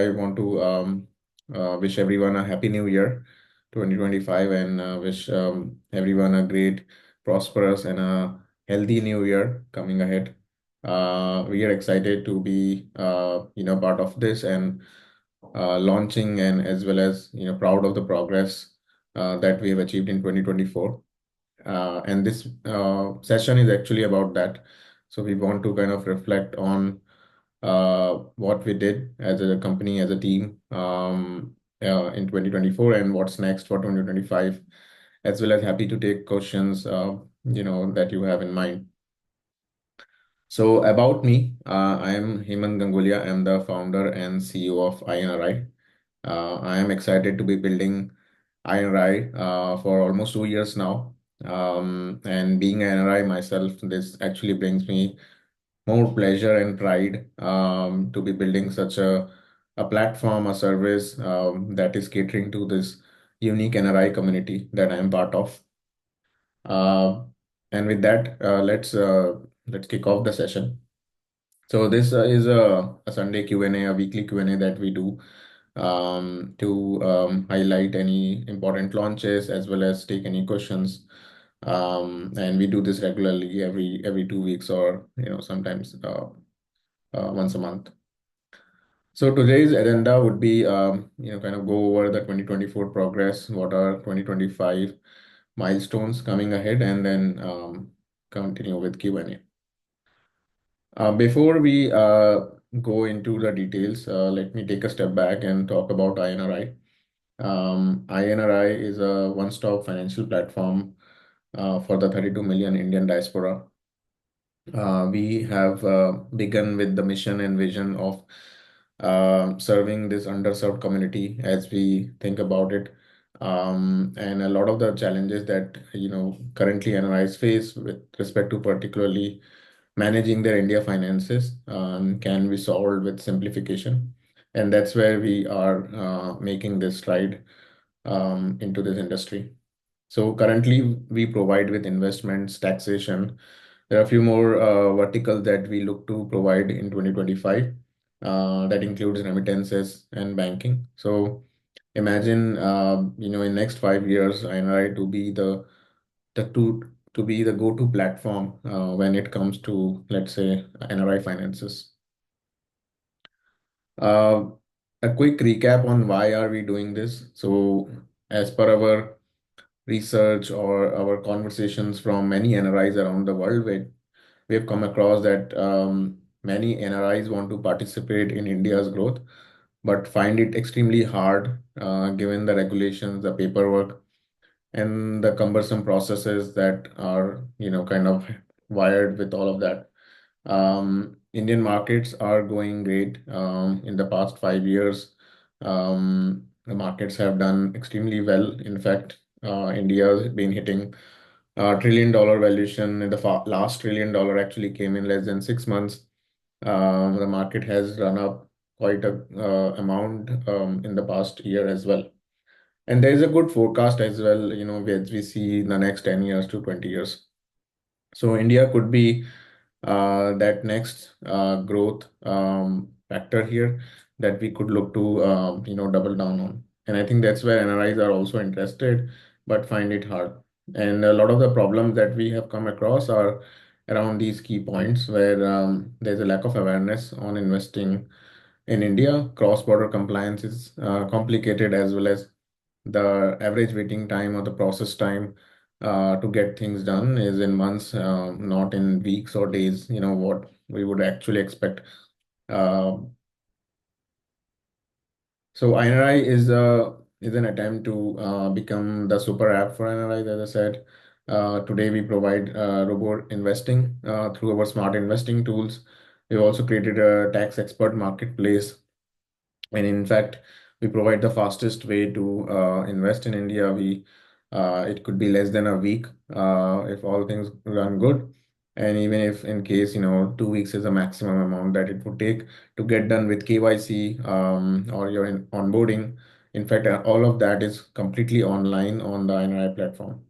I want to wish everyone a happy new year, 2025, and wish everyone a great, prosperous, and a healthy new year coming ahead. We are excited to be, part of this and launching, and as well as proud of the progress that we have achieved in 2024. And this session is actually about that. So we want to kind of reflect on what we did as a company, as a team, in 2024, and what's next for 2025, as well as happy to take questions, that you have in mind. So about me, I am Hemant Gangulia. I'm the founder and CEO of iNRI. I am excited to be building iNRI for almost 2 years now. And being an NRI myself, this actually brings me more pleasure and pride to be building such a platform, a service that is catering to this unique NRI community that I am part of. Uh, and with that, let's kick off the session. So this is a Sunday Q&A, a weekly Q&A that we do to highlight any important launches as well as take any questions. And we do this regularly every 2 weeks, or sometimes once a month. So today's agenda would be, kind of go over the 2024 progress, what are 2025 milestones coming ahead, and then continue with Q&A. Before we go into the details, let me take a step back and talk about iNRI. iNRI is a one-stop financial platform for the 32 million Indian diaspora. We have begun with the mission and vision of serving this underserved community as we think about it. And a lot of the challenges that currently NRIs face with respect to particularly managing their India finances can be solved with simplification. And that's where we are making this stride into this industry. So currently, we provide with investments, taxation. There are a few more verticals that we look to provide in 2025. That includes remittances and banking. So imagine, in next 5 years, iNRI to be the to be the go-to platform when it comes to, let's say, NRI finances. Uh, a quick recap on why are we doing this. So as per our research or our conversations from many NRIs around the world, we have come across that many NRIs want to participate in India's growth, but find it extremely hard given the regulations, the paperwork, and the cumbersome processes that are, kind of wired with all of that. Indian markets are going great. In the past 5 years, the markets have done extremely well. In fact, India has been hitting $1 trillion valuation. In the last $1 trillion actually came in less than 6 months. The market has run up quite a amount in the past year as well. And there is a good forecast as well, as we see in the next 10 years to 20 years. So India could be that next growth factor here that we could look to, double down on. And I think that's where NRIs are also interested, but find it hard. And a lot of the problems that we have come across are around these key points where there's a lack of awareness on investing in India. Cross-border compliance is complicated, as well as the average waiting time or the process time to get things done is in months, not in weeks or days, what we would actually expect. Uh, so iNRI is an attempt to become the super app for NRIs, as I said. Today we provide robot investing through our smart investing tools. We've also created a tax expert marketplace, and in fact, we provide the fastest way to invest in India. It could be less than a week if all things run good. And even if in case, 2 weeks is the maximum amount that it would take to get done with KYC or your onboarding. In fact, all of that is completely online on the iNRI platform.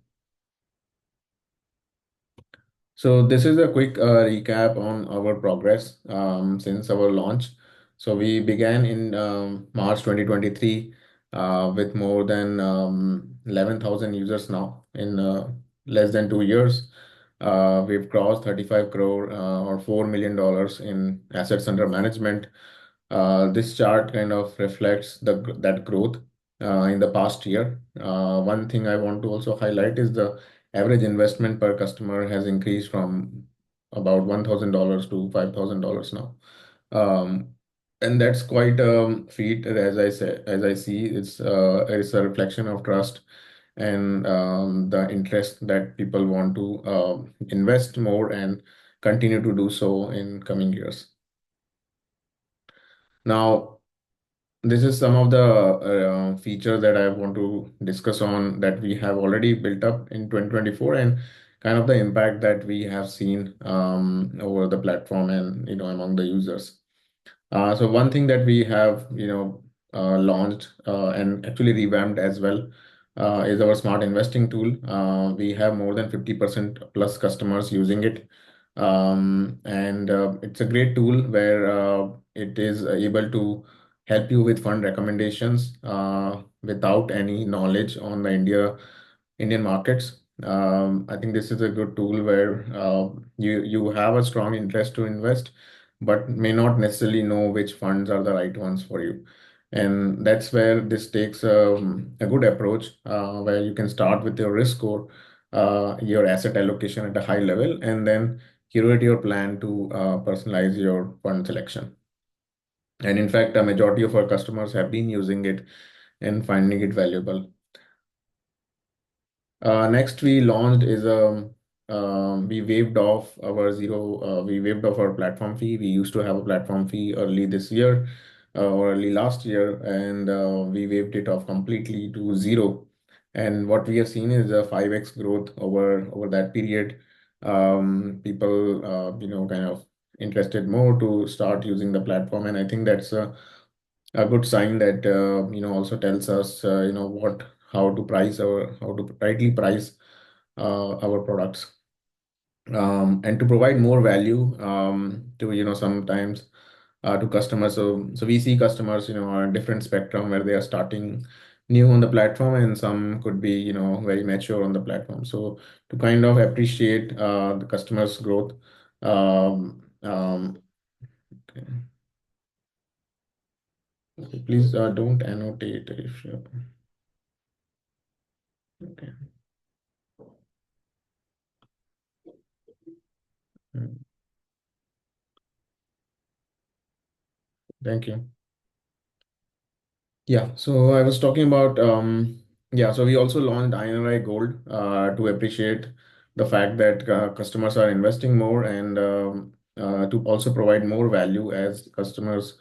So this is a quick recap on our progress since our launch. So we began in March 2023 with more than 11,000 users now in less than 2 years. We've crossed 35 crore or $4 million in assets under management. This chart kind of reflects that growth in the past year. One thing I want to also highlight is the average investment per customer has increased from about $1,000 to $5,000 now. Um, and that's quite a feat, as I see, it's a reflection of trust and the interest that people want to invest more and continue to do so in coming years. Now, this is some of the features that I want to discuss on that we have already built up in 2024 and kind of the impact that we have seen over the platform and among the users. So one thing that we have, launched and actually revamped as well is our smart investing tool. We have more than 50% plus customers using it. And it's a great tool where it is able to help you with fund recommendations without any knowledge on the Indian markets. I think this is a good tool where you have a strong interest to invest but may not necessarily know which funds are the right ones for you. And that's where this takes a good approach, where you can start with your risk score, your asset allocation at a high level, and then curate your plan to personalize your fund selection. And in fact, a majority of our customers have been using it and finding it valuable. Next, we launched is we waived off our platform fee. We used to have a platform fee early this year or early last year, and we waived it off completely to zero. And what we have seen is a 5x growth over that period. People, kind of interested more to start using the platform, and I think that's a good sign that also tells us how to rightly price our products, and to provide more value to sometimes to customers. So we see customers on a different spectrum where they are starting new on the platform, and some could be very mature on the platform. So to kind of appreciate the customers' growth. Okay. Okay, please don't annotate if you. Okay. Mm, thank you. Yeah, so I was talking about yeah, so we also launched iNRI Gold to appreciate the fact that customers are investing more and to also provide more value as customers,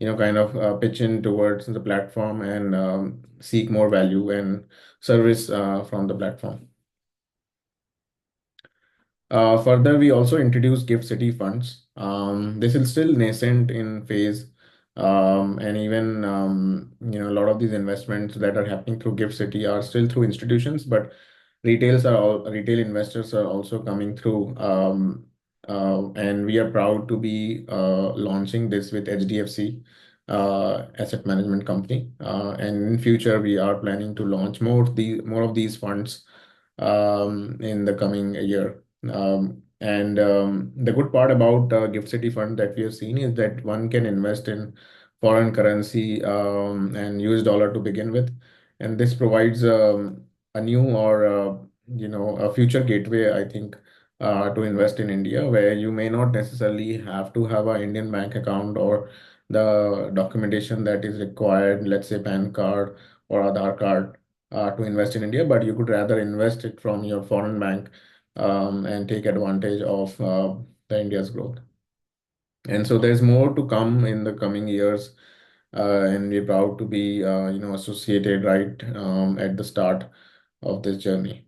kind of pitch in towards the platform and seek more value and service from the platform. Further, we also introduced Gift City funds. This is still nascent in phase, and even a lot of these investments that are happening through Gift City are still through institutions, but retail investors are also coming through, and we are proud to be launching this with HDFC Asset Management Company. And in future, we are planning to launch more of these funds in the coming year. And the good part about Gift City Fund that we have seen is that one can invest in foreign currency and US dollar to begin with, and this provides a new or a future gateway, I think, to invest in India, where you may not necessarily have to have an Indian bank account or the documentation that is required, let's say PAN card or Aadhaar card, to invest in India, but you could rather invest it from your foreign bank and take advantage of the India's growth. And so there's more to come in the coming years, and we're proud to be associated right at the start of this journey.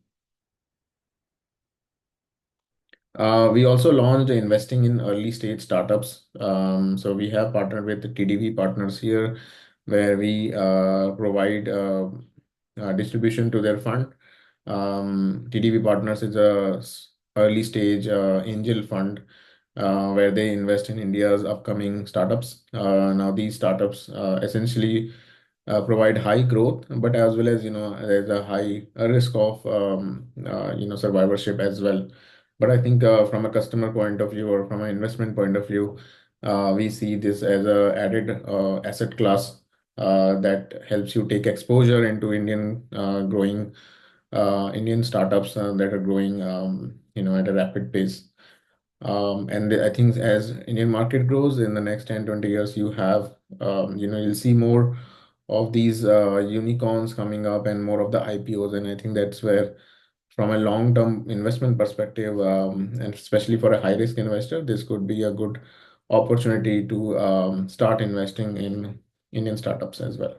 We also launched investing in early stage startups. So we have partnered with the TDV partners here, where we provide distribution to their fund. TDV partners is a early stage angel fund where they invest in India's upcoming startups. Now, these startups essentially provide high growth, but as well as there's a high risk of survivorship as well. But I think from a customer point of view or from an investment point of view, we see this as a added asset class that helps you take exposure into Indian startups that are growing at a rapid pace. And I think as Indian market grows in the next 10, 20 years, you'll see more of these unicorns coming up and more of the IPOs. And I think that's where, from a long-term investment perspective, and especially for a high-risk investor, this could be a good opportunity to start investing in Indian startups as well.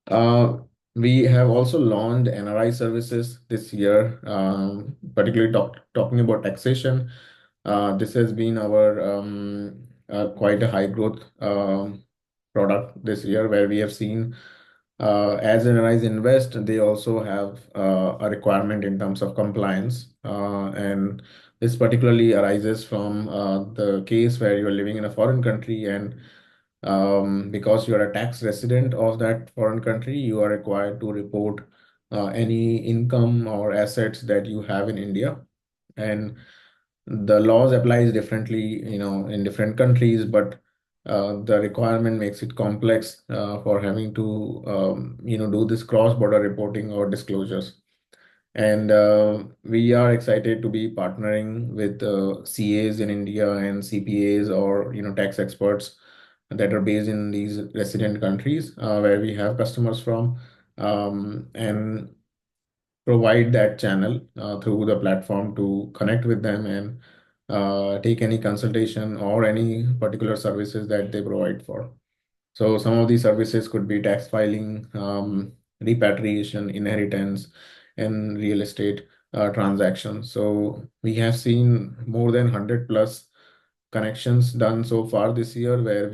Uh, we have also launched NRI services this year, particularly talking about taxation. This has been our quite a high growth product this year, where we have seen as NRIs invest, they also have a requirement in terms of compliance. And this particularly arises from the case where you're living in a foreign country, and because you are a tax resident of that foreign country, you are required to report any income or assets that you have in India. And the laws applies differently, in different countries, but the requirement makes it complex for having to, do this cross-border reporting or disclosures. And we are excited to be partnering with CAs in India and CPAs, or tax experts that are based in these resident countries where we have customers from, and provide that channel through the platform to connect with them and take any consultation or any particular services that they provide for. So some of these services could be tax filing, repatriation, inheritance, and real estate transactions. So we have seen more than 100 plus connections done so far this year, where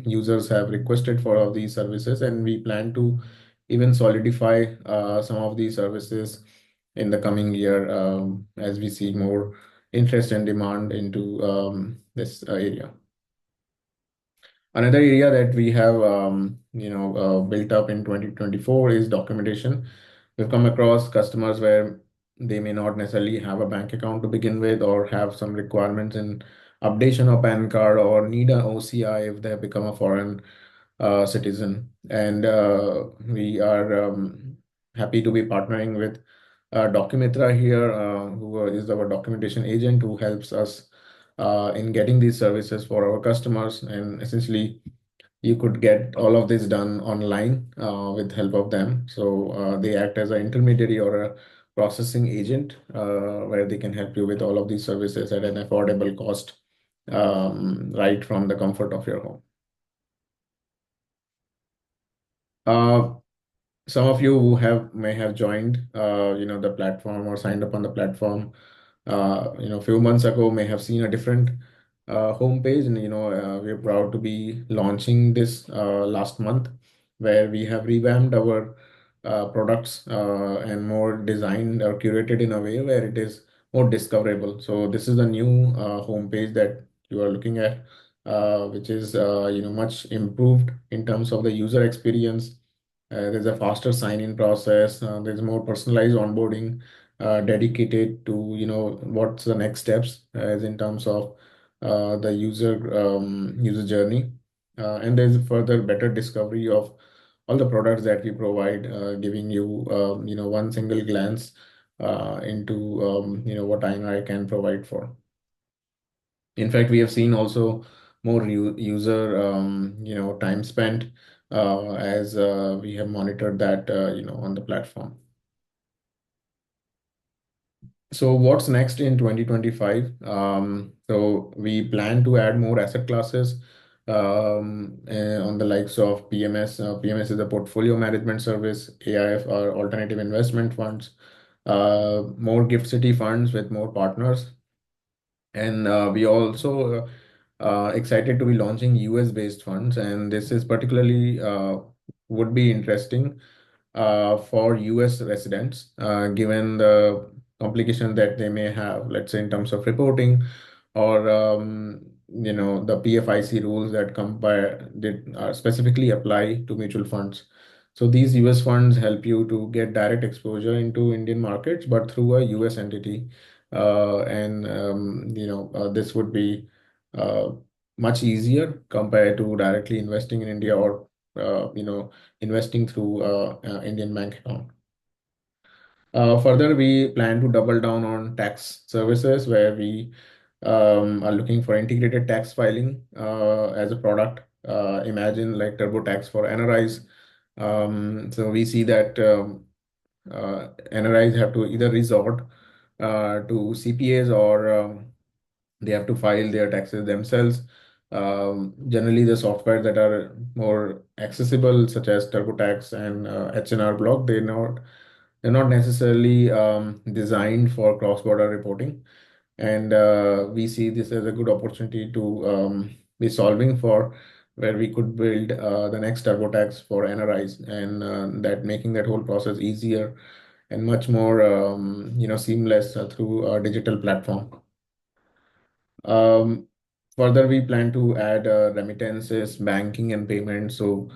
users have requested for all these services, and we plan to even solidify some of these services in the coming year, as we see more interest and demand into this area. Another area that we have, built up in 2024 is documentation. We've come across customers where they may not necessarily have a bank account to begin with, or have some requirements in updation of PAN card, or need an OCI if they have become a foreign citizen. And we are happy to be partnering with Documitra here, who is our documentation agent, who helps us in getting these services for our customers. And essentially, you could get all of this done online with help of them. So they act as an intermediary or a processing agent, where they can help you with all of these services at an affordable cost, right from the comfort of your home. Uh, some of you who may have joined the platform or signed up on the platform a few months ago may have seen a different homepage. And we're proud to be launching this last month, where we have revamped our products and more designed or curated in a way where it is more discoverable. So this is the new homepage that you are looking at, which is much improved in terms of the user experience. There's a faster sign-in process. There's more personalized onboarding dedicated to what's the next steps as in terms of the user journey, and there's further better discovery of all the products that we provide, giving you one single glance into what iNRI can provide for. In fact, we have seen also more user time spent as we have monitored that on the platform. So what's next in 2025? So we plan to add more asset classes on the likes of PMS. PMS is a portfolio management service. AIF are alternative investment funds. More gift city funds with more partners. And we also excited to be launching US based funds. And this is particularly would be interesting for US residents, given the complication that they may have, let's say in terms of reporting or the PFIC rules that come by that are specifically apply to mutual funds. So these US funds help you to get direct exposure into Indian markets, but through a US entity. This would be uh, much easier compared to directly investing in India or investing through Indian bank account. Further, we plan to double down on tax services where we are looking for integrated tax filing as a product. Imagine like TurboTax for NRIs. So we see that NRIs have to either resort to CPAs or they have to file their taxes themselves. Generally, the software that are more accessible, such as TurboTax and HNR Block, they're not necessarily designed for cross-border reporting, and we see this as a good opportunity to be solving for where we could build the next TurboTax for NRIs, and that making that whole process easier and much more seamless through a digital platform. Um, Further, we plan to add remittances, banking, and payments. So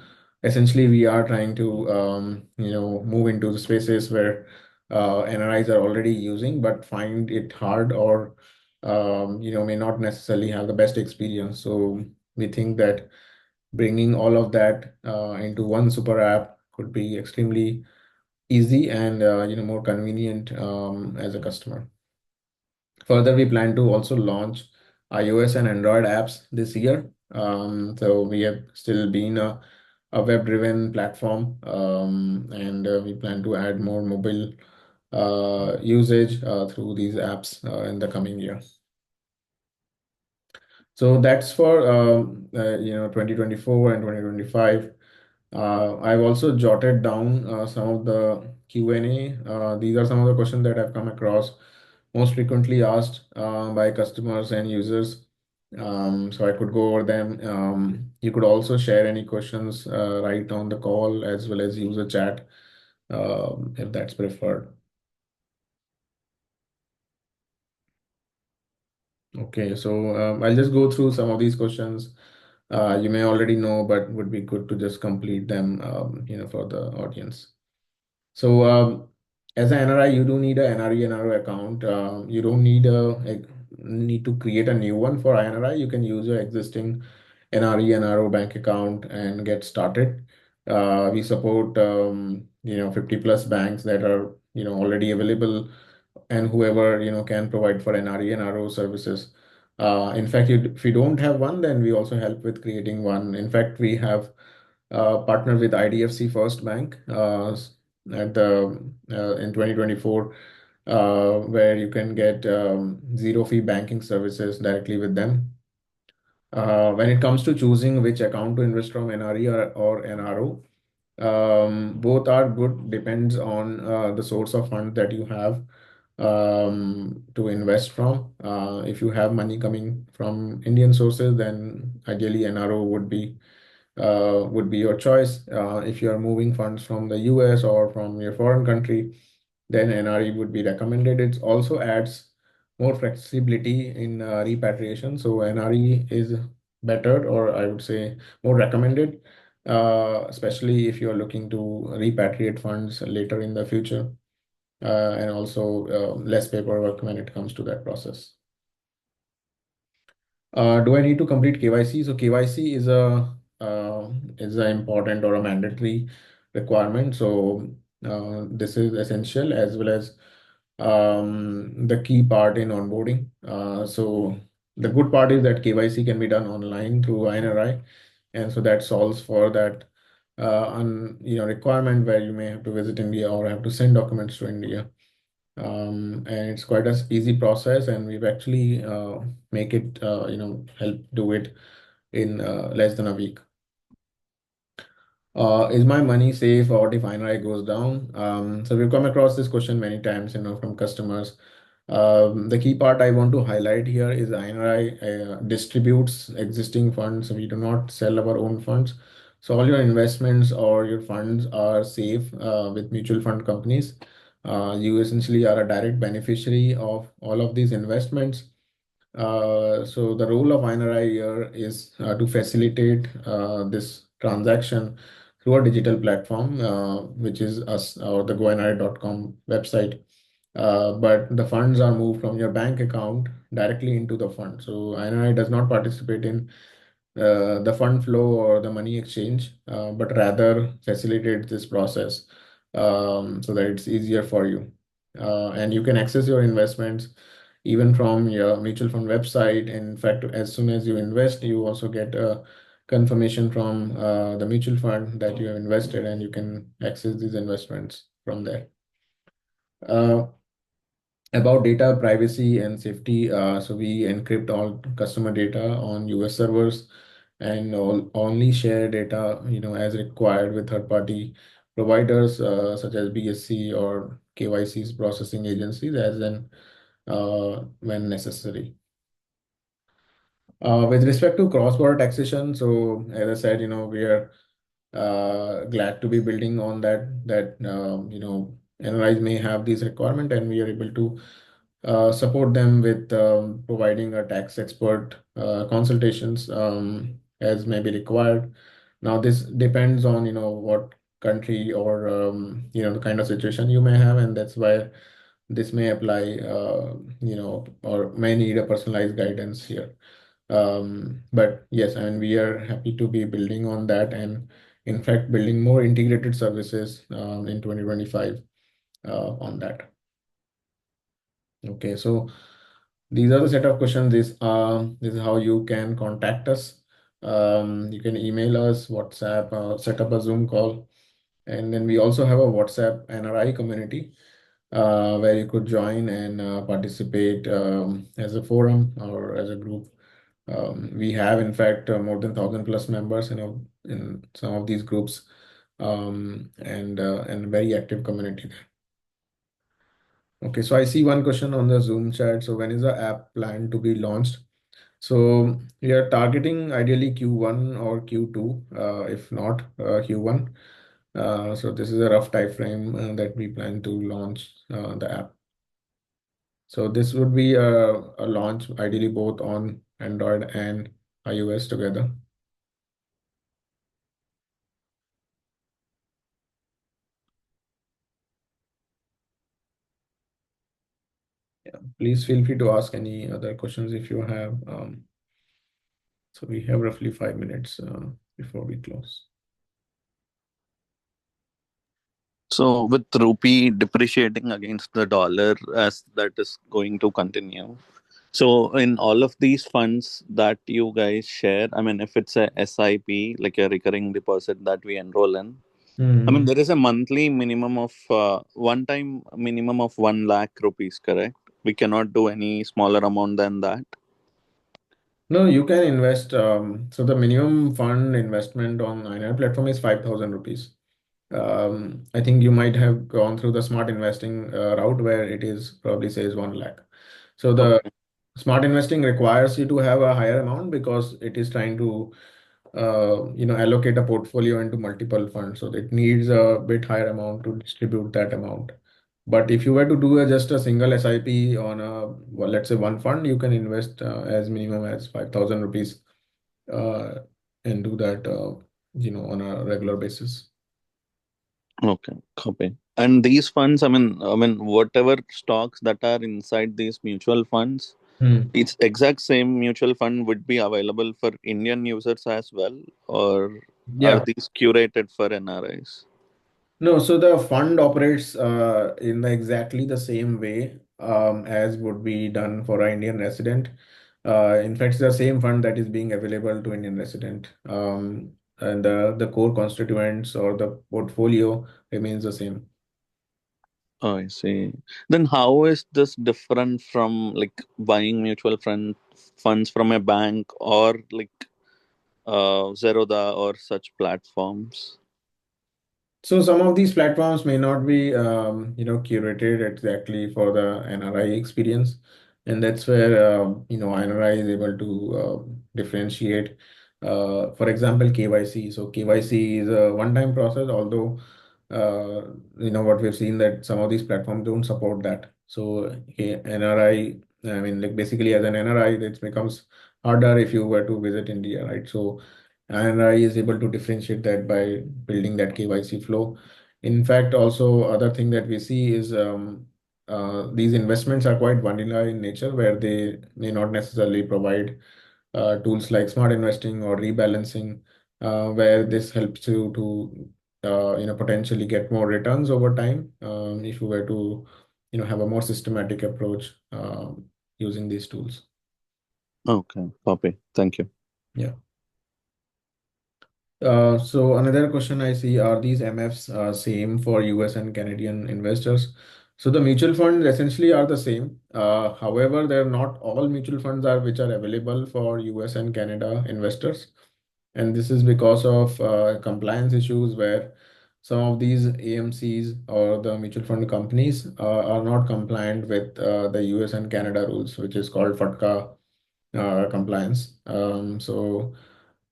essentially, we are trying to move into the spaces where NRIs are already using, but find it hard or may not necessarily have the best experience. So we think that bringing all of that into one super app could be extremely easy and more convenient as a customer. Further, we plan to also launch iOS and Android apps this year. So we have still been a web-driven platform, and we plan to add more mobile usage through these apps in the coming year. So that's for 2024 and 2025. I've also jotted down some of the Q&A. These are some of the questions that I've come across most frequently asked by customers and users. So I could go over them. You could also share any questions right on the call as well as use a chat if that's preferred. Okay, so I'll just go through some of these questions. You may already know, but would be good to just complete them, for the audience. So, as an NRI, you do need a NRE NRO account. You don't need to create a new one for iNRI. You can use your existing NRE NRO bank account and get started. We support 50 plus banks that are already available, and whoever can provide for NRE NRO services. In fact, if you don't have one, then we also help with creating one. In fact, we have partnered with IDFC FIRST Bank at the in 2024, where you can get zero fee banking services directly with them. When it comes to choosing which account to invest from, NRE or NRO, both are good, depends on the source of fund that you have to invest from. If you have money coming from Indian sources, then ideally NRO would be your choice. If you are moving funds from the US or from your foreign country, then NRE would be recommended. It also adds more flexibility in repatriation. So NRE is better, or I would say more recommended, especially if you're looking to repatriate funds later in the future, and also less paperwork when it comes to that process. Do I need to complete KYC? So KYC is a important or a mandatory requirement. So this is essential as well as the key part in onboarding. So the good part is that KYC can be done online through iNRI, and so that solves for that requirement where you may have to visit India or have to send documents to India. And it's quite an easy process, and we've actually make it help do it in less than a week. Is my money safe, or what if iNRI goes down? So we've come across this question many times, from customers. The key part I want to highlight here is iNRI distributes existing funds. We do not sell our own funds. So all your investments or your funds are safe with mutual fund companies. You essentially are a direct beneficiary of all of these investments. So the role of iNRI here is to facilitate this transaction through a digital platform, which is us or the goinri.com website. But the funds are moved from your bank account directly into the fund. So iNRI does not participate in the fund flow or the money exchange, but rather facilitate this process so that it's easier for you. And you can access your investments even from your mutual fund website. In fact, as soon as you invest, you also get a confirmation from the mutual fund that you have invested, and you can access these investments from there. Uh, about data privacy and safety, so we encrypt all customer data on US servers and only share data, as required with third-party providers such as BSC or KYC's processing agencies as and when necessary. With respect to cross-border taxation, so as I said, we are glad to be building on that NRIs may have these requirement, and we are able to support them with providing a tax expert consultations as may be required. Now, this depends on what country or the kind of situation you may have, and that's why this may apply or may need a personalized guidance here. But yes, I mean, we are happy to be building on that, and in fact building more integrated services in 2025 on that. Okay, so these are the set of questions. This is how you can contact us. You can email us, WhatsApp, set up a Zoom call, and then we also have a WhatsApp NRI community where you could join and participate as a forum or as a group. We have, in fact, more than 1,000+ members, in some of these groups, and very active community there. Okay, so I see one question on the Zoom chat. So when is the app planned to be launched? So we are targeting ideally Q1 or Q2, if not Q1. So this is a rough time frame that we plan to launch the app. So this would be a launch ideally both on Android and iOS together. Yeah, please feel free to ask any other questions if you have. So we have roughly 5 minutes before we close. So with rupee depreciating against the dollar as that is going to continue. So in all of these funds that you guys share, I mean, if it's a SIP, like a recurring deposit that we enroll in, I mean, Hmm. there is a monthly minimum of one time minimum of 1 lakh rupees, correct? We cannot do any smaller amount than that. No, you can invest. So the minimum fund investment on iNRI platform is 5,000 rupees. I think you might have gone through the smart investing route where it is probably says 1 lakh. So the Okay. smart investing requires you to have a higher amount because it is trying to allocate a portfolio into multiple funds. So it needs a bit higher amount to distribute that amount. But if you were to do just a single SIP on well, let's say one fund, you can invest as minimum as 5,000 rupees uh, and do that, on a regular basis. Okay, copy. And these funds, I mean, whatever stocks that are inside these mutual funds, Hmm. it's exact same mutual fund would be available for Indian users as well, or are Yeah. these curated for NRIs? No, so the fund operates in exactly the same way as would be done for an Indian resident. In fact, it's the same fund that is being available to Indian resident. And the core constituents or the portfolio remains the same. Oh, I see. Then how is this different from like buying mutual fund funds from a bank or like Zerodha or such platforms? So some of these platforms may not be, curated exactly for the NRI experience, and that's where NRI is able to differentiate. For example, KYC. So KYC is a one-time process, although what we've seen that some of these platforms don't support that. So I mean, like basically as an NRI, it becomes harder if you were to visit India, right? So iNRI is able to differentiate that by building that KYC flow. In fact, also other thing that we see is these investments are quite vanilla in nature, where they may not necessarily provide tools like smart investing or rebalancing, where this helps you to potentially get more returns over time if you were to have a more systematic approach using these tools. Okay, copy. Thank you. Yeah. So another question I see, are these MFs same for US and Canadian investors? So the mutual funds essentially are the same. However, they're not all mutual funds are which are available for US and Canada investors. And this is because of compliance issues where some of these AMCs or the mutual fund companies are not compliant with the US and Canada rules, which is called FATCA compliance.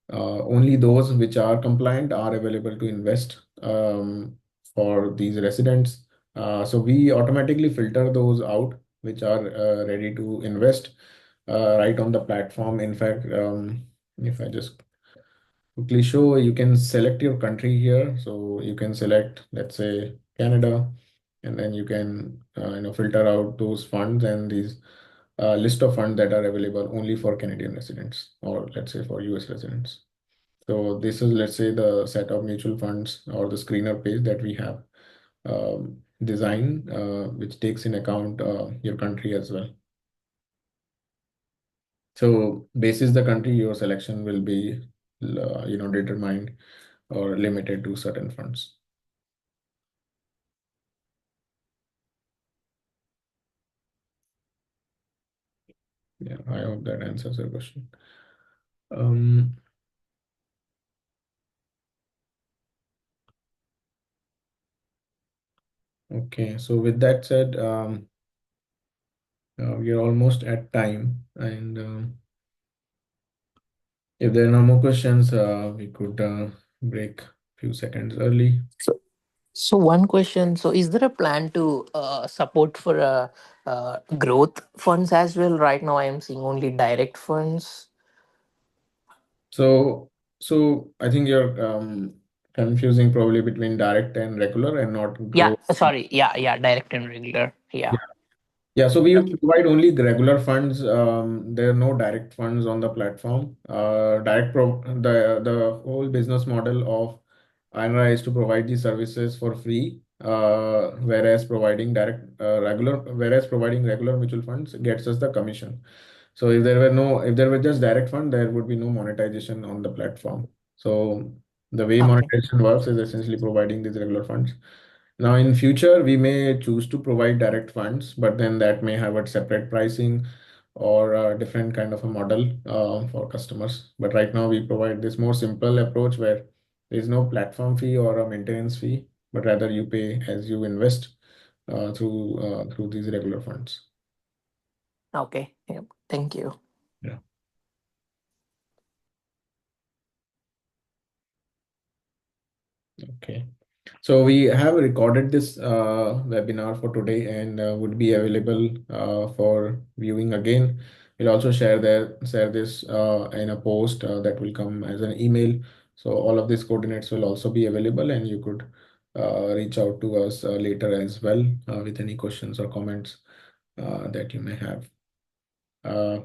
Only those which are compliant are available to invest for these residents. So we automatically filter those out which are ready to invest right on the platform. In fact, if I just quickly show, you can select your country here. So you can select, let's say, Canada, and then you can filter out those funds and these list of funds that are available only for Canadian residents, or let's say for US residents. So this is, let's say, the set of mutual funds or the screener page that we have designed, which takes in account your country as well. So basis the country, your selection will be, determined or limited to certain funds. Yeah, I hope that answers your question. Um, okay, so with that said, we are almost at time, and if there are no more questions, we could break a few seconds early. So one question. So is there a plan to support for growth funds as well? Right now, I am seeing only direct funds. So, so I think you're confusing probably between direct and regular and not Yeah, growth. sorry. Yeah, direct and regular. Yeah. Yeah, so we provide only the regular funds. There are no direct funds on the platform. The whole business model of iNRI is to provide these services for free, whereas providing regular mutual funds gets us the commission. So if there were just direct fund, there would be no monetization on the platform. So the way Okay. monetization works is essentially providing these regular funds. Now, in future, we may choose to provide direct funds, but then that may have a separate pricing or a different kind of a model for customers. But right now, we provide this more simple approach where there is no platform fee or a maintenance fee, but rather you pay as you invest through these regular funds. Okay. Yep. Thank you. Yeah. Okay. So we have recorded this webinar for today and would be available for viewing again. We'll also share this in a post that will come as an email. So all of these coordinates will also be available, and you could reach out to us later as well with any questions or comments that you may have. Uh,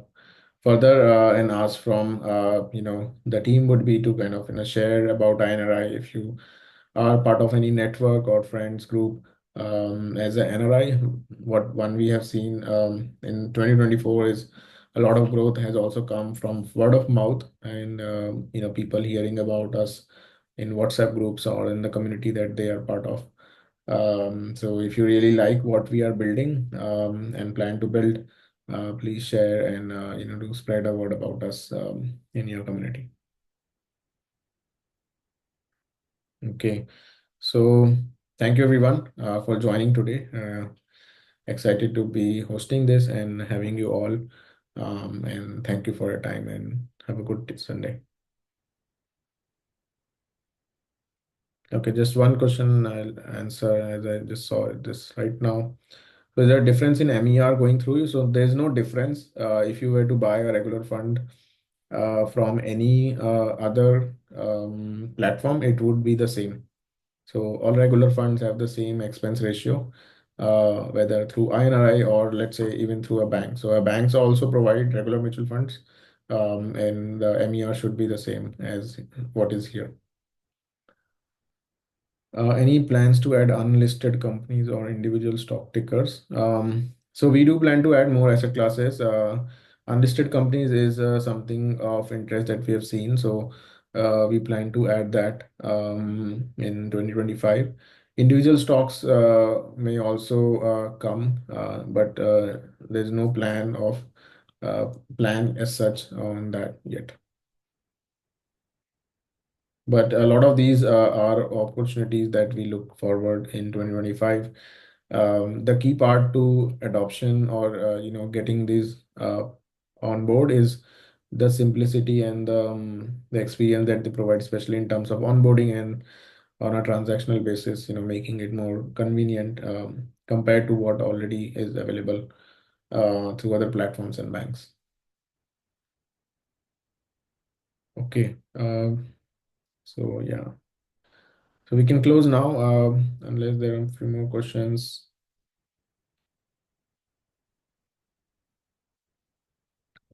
Further, and ask from the team would be to kind of share about iNRI if you are part of any network or friends group as an NRI. What one we have seen in 2024 is a lot of growth has also come from word of mouth and people hearing about us in WhatsApp groups or in the community that they are part of. So if you really like what we are building and plan to build, please share and do spread a word about us in your community. Okay. So thank you everyone for joining today. Excited to be hosting this and having you all. And thank you for your time and have a good Sunday. Okay, just one question I'll answer as I just saw this right now. So is there a difference in MER going through you? So there's no difference. If you were to buy a regular fund from any other platform, it would be the same. So all regular funds have the same expense ratio, whether through iNRI or let's say even through a bank. So banks also provide regular mutual funds, and the MER should be the same as what is here. Any plans to add unlisted companies or individual stock tickers? So we do plan to add more asset classes. Unlisted companies is something of interest that we have seen. So we plan to add that in 2025. Individual stocks may also come, but there's no uh, plan as such on that yet. But a lot of these are opportunities that we look forward in 2025. The key part to adoption or getting these on board is the simplicity and the experience that they provide, especially in terms of onboarding and on a transactional basis, making it more convenient compared to what already is available through other platforms and banks. Okay. So yeah. So we can close now, unless there are a few more questions.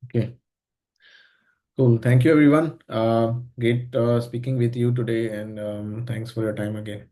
Okay, cool. Thank you, everyone. Great speaking with you today, and thanks for your time again.